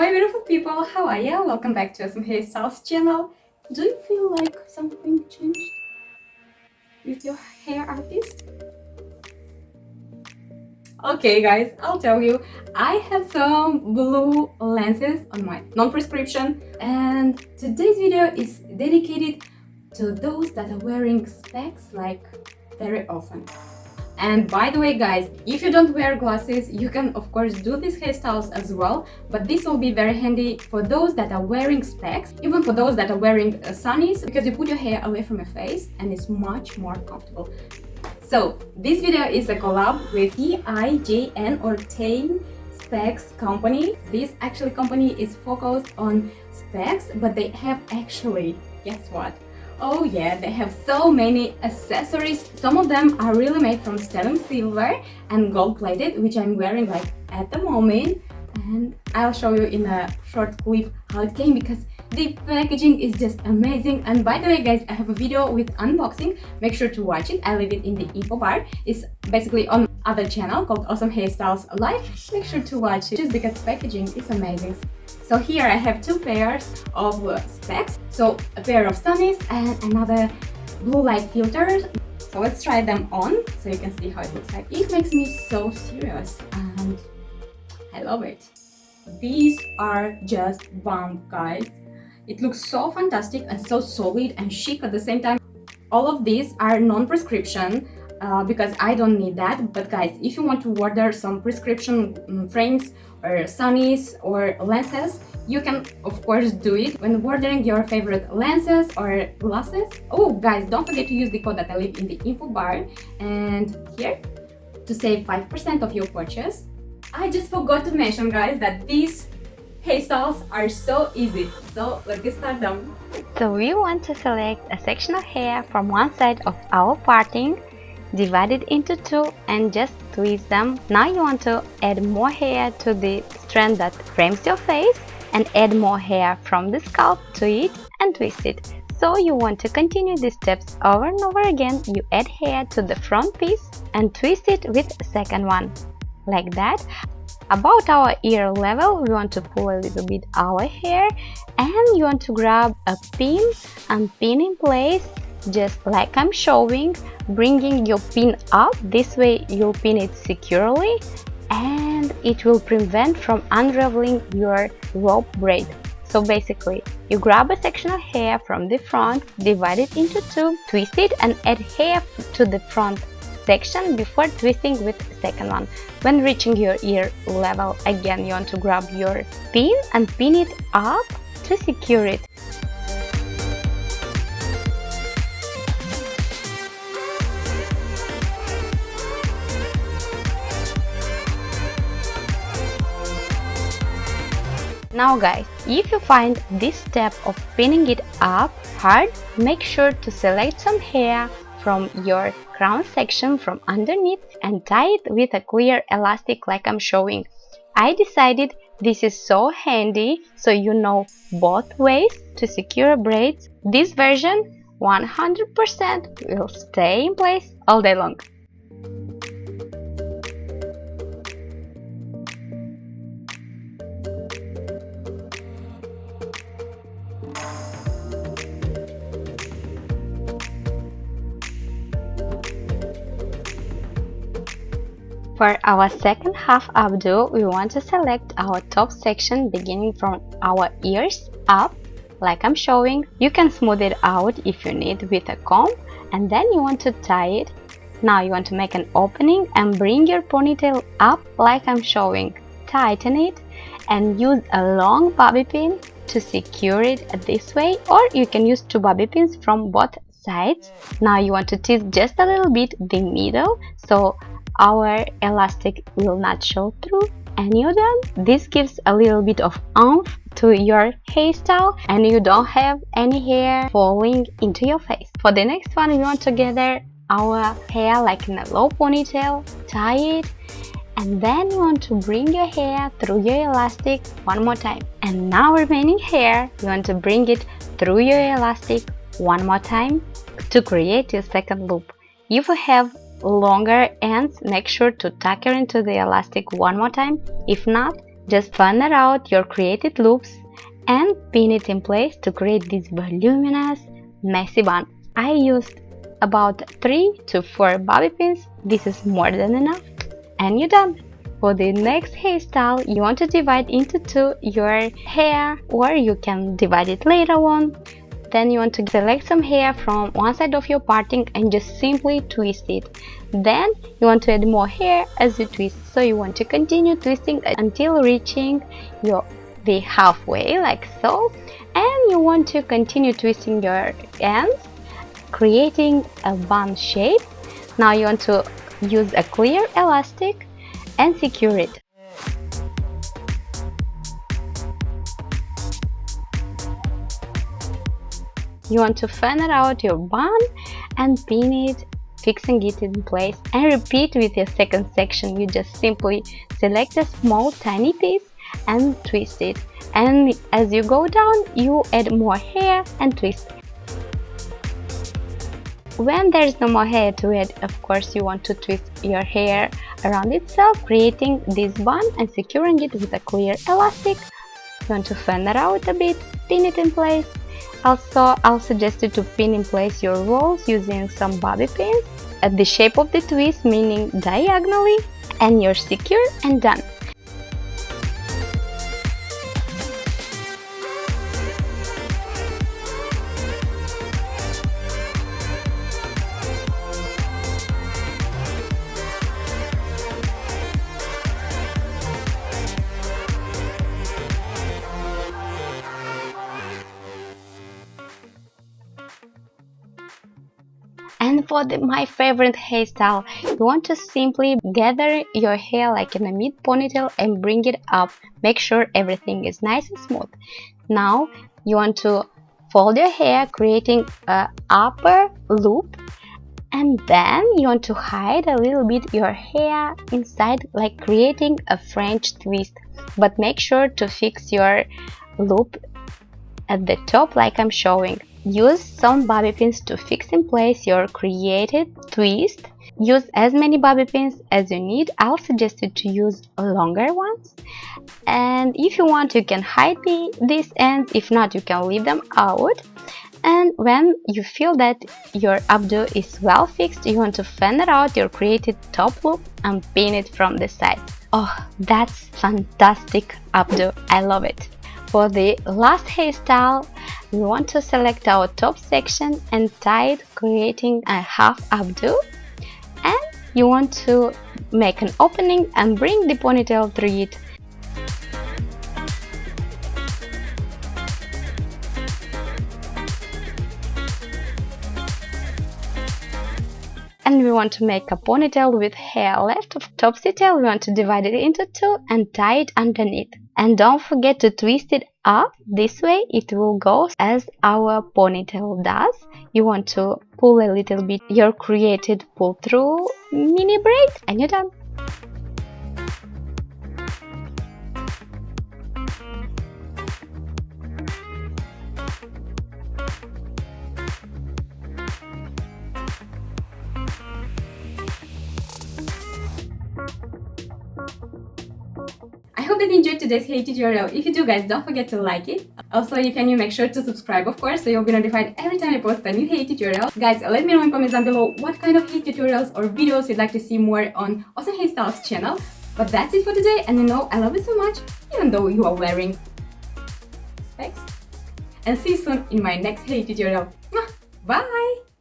my beautiful people, how are you? Welcome back to Awesome Hairstyles channel. Do you feel like something changed with your hair artist? Okay guys, I'll tell you, I have some blue lenses on my non-prescription, and today's video is dedicated to those that are wearing specs like very often. And by the way guys, if you don't wear glasses, you can of course do these hairstyles as well, but this will be very handy for those that are wearing specs, even for those that are wearing sunnies, because you put your hair away from your face and it's much more comfortable. So this video is a collab with TIJN or TIJN Specs company. This actually company is focused on specs, but they have actually, guess what? Oh yeah, they have so many accessories. Some of them are really made from sterling silver and gold plated, which I'm wearing like at the moment. And I'll show you in a short clip how it came, because the packaging is just amazing. And by the way guys, I have a video with unboxing, make sure to watch it. I leave it in the info bar. It's basically on other channel called Awesome Hairstyles Live. Make sure to watch it just because packaging is amazing. So here I have two pairs of specs, so a pair of sunnies and another blue light filter. So let's try them on so you can see how it looks like. It makes me so serious and I love it. These are just bomb guys. It looks so fantastic and so solid and chic at the same time. All of these are non-prescription because I don't need that. But guys, if you want to order some prescription frames or sunnies or lenses, you can of course do it when ordering your favorite lenses or glasses. Oh guys, don't forget to use the code that I leave in the info bar and here to save 5% of your purchase. I just forgot to mention guys that these hairstyles are so easy, so let's get started. So we want to select a section of hair from one side of our parting, divide it into two and just twist them. Now you want to add more hair to the strand that frames your face and add more hair from the scalp to it and twist it. So you want to continue these steps over and over again. You add hair to the front piece and twist it with the second one, like that. About our ear level, we want to pull a little bit our hair and you want to grab a pin and pin in place just like I'm showing, bringing your pin up. This way you'll pin it securely and it will prevent from unraveling your rope braid. So basically, you grab a section of hair from the front, divide it into two, twist it and add hair to the front section before twisting with the second one. When reaching your ear level, again you want to grab your pin and pin it up to secure it. Now guys, if you find this step of pinning it up hard, make sure to select some hair from your crown section from underneath and tie it with a clear elastic like I'm showing. I decided this is so handy so you know both ways to secure braids. This version 100% will stay in place all day long. For our second half updo, we want to select our top section beginning from our ears up, like I'm showing. You can smooth it out if you need with a comb, and then you want to tie it. Now you want to make an opening and bring your ponytail up like I'm showing. Tighten it and use a long bobby pin to secure it this way, or you can use two bobby pins from both sides. Now you want to twist just a little bit the middle so our elastic will not show through any of them. This gives a little bit of oomph to your hairstyle and you don't have any hair falling into your face. For the next one, we want to gather our hair like in a low ponytail, tie it, and then you want to bring your hair through your elastic one more time. And now remaining hair, you want to bring it through your elastic one more time to create your second loop. If you have longer ends, make sure to tuck her into the elastic one more time. If not, Just funnel out your created loops and pin it in place to create this voluminous messy bun. I used about 3 to 4 bobby pins. This is more than enough. And you're done. For the next hairstyle, you want to divide into two your hair, or you can divide it later on. Then you want to select some hair from one side of your parting and just simply twist it. Then you want to add more hair as you twist. So you want to continue twisting until reaching the halfway, like so. And you want to continue twisting your ends, creating a bun shape. Now you want to use a clear elastic and secure it. You want to funnel out your bun and pin it, fixing it in place, and repeat with your second section. You just simply select a small tiny piece and twist it, and as you go down you add more hair and twist. When there is no more hair to add, of course you want to twist your hair around itself, creating this bun and securing it with a clear elastic. You want to funnel out a bit, pin it in place. Also, I'll suggest you to pin in place your rolls using some bobby pins at the shape of the twist, meaning diagonally, and you're secure and done. And for my favorite hairstyle, you want to simply gather your hair like in a mid ponytail and bring it up. Make sure everything is nice and smooth. Now you want to fold your hair, creating an upper loop, and then you want to hide a little bit your hair inside, like creating a French twist. But make sure to fix your loop at the top like I'm showing. Use some bobby pins to fix in place your created twist. Use as many bobby pins as you need. I'll suggest you to use longer ones. And if you want, you can hide these ends. If not, you can leave them out. And when you feel that your UpDo is well fixed, you want to funnel out your created top loop and pin it from the side. Oh, that's fantastic UpDo. I love it. For the last hairstyle, we want to select our top section and tie it, creating a half UpDo. And you want to make an opening and bring the ponytail through it. And we want to make a ponytail with hair left of Topsy tail. We want to divide it into two and tie it underneath. And don't forget to twist it up. This way it will go as our ponytail does. You want to pull a little bit your created pull through mini braid and you're done. I hope that you enjoyed today's hair tutorial. If you do, guys, don't forget to like it. Also, if you're new, make sure to subscribe, of course, so you'll be notified every time I post a new hair tutorial. Guys, let me know in comments down below what kind of hair tutorials or videos you'd like to see more on Awesome Hairstyles channel. But that's it for today, and you know I love you so much, even though you are wearing specs. And see you soon in my next hair tutorial. Bye!